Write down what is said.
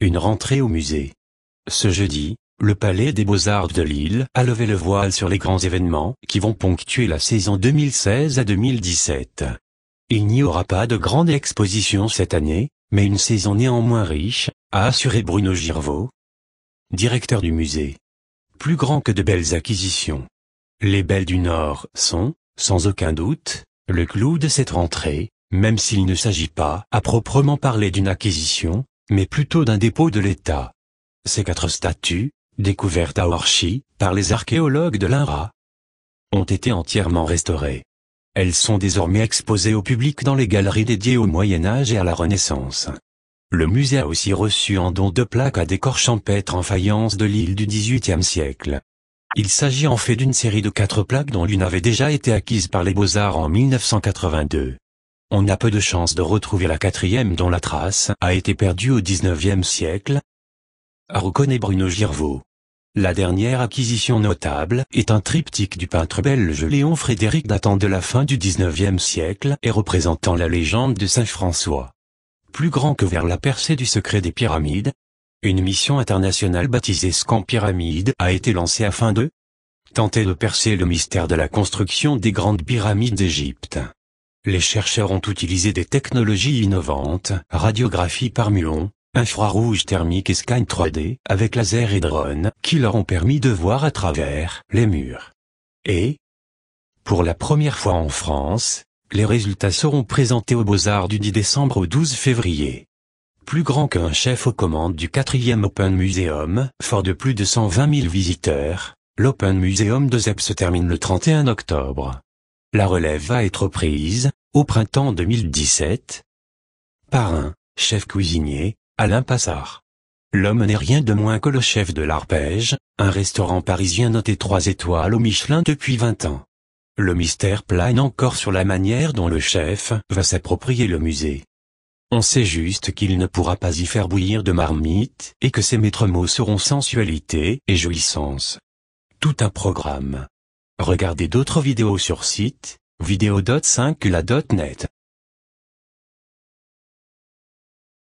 Une rentrée au musée. Ce jeudi, le Palais des Beaux-Arts de Lille a levé le voile sur les grands événements qui vont ponctuer la saison 2016 à 2017. Il n'y aura pas de grande exposition cette année, mais une saison néanmoins riche, a assuré Bruno Girvaud, directeur du musée. Plus grand que de belles acquisitions. Les Belles du Nord sont, sans aucun doute, le clou de cette rentrée, même s'il ne s'agit pas, à proprement parler d'une acquisition, mais plutôt d'un dépôt de l'État. Ces 4 statues, découvertes à Orchy, par les archéologues de l'INRA, ont été entièrement restaurées. Elles sont désormais exposées au public dans les galeries dédiées au Moyen-Âge et à la Renaissance. Le musée a aussi reçu en don 2 plaques à décor champêtre en faïence de Lille du XVIIIe siècle. Il s'agit en fait d'une série de 4 plaques dont l'une avait déjà été acquise par les Beaux-Arts en 1982. On a peu de chances de retrouver la 4e dont la trace a été perdue au XIXe siècle, a reconnu Bruno Girvaud. La dernière acquisition notable est un triptyque du peintre belge Léon Frédéric datant de la fin du XIXe siècle et représentant la légende de Saint François. Plus grand que vers la percée du secret des pyramides, une mission internationale baptisée Scan Pyramide a été lancée afin de tenter de percer le mystère de la construction des grandes pyramides d'Égypte. Les chercheurs ont utilisé des technologies innovantes, radiographie par muon, infrarouge thermique et scan 3D, avec laser et drone, qui leur ont permis de voir à travers les murs. Et, pour la première fois en France, les résultats seront présentés aux Beaux-Arts du 10 décembre au 12 février. Plus grand qu'un chef aux commandes du 4e Open Museum, fort de plus de 120 000 visiteurs, l'Open Museum de Zep se termine le 31 octobre. La relève va être prise, au printemps 2017, par un chef cuisinier, Alain Passard. L'homme n'est rien de moins que le chef de l'Arpège, un restaurant parisien noté 3 étoiles au Michelin depuis 20 ans. Le mystère plane encore sur la manière dont le chef va s'approprier le musée. On sait juste qu'il ne pourra pas y faire bouillir de marmite et que ses maîtres mots seront sensualité et jouissance. Tout un programme. Regardez d'autres vidéos sur site, vidéo.5la.net.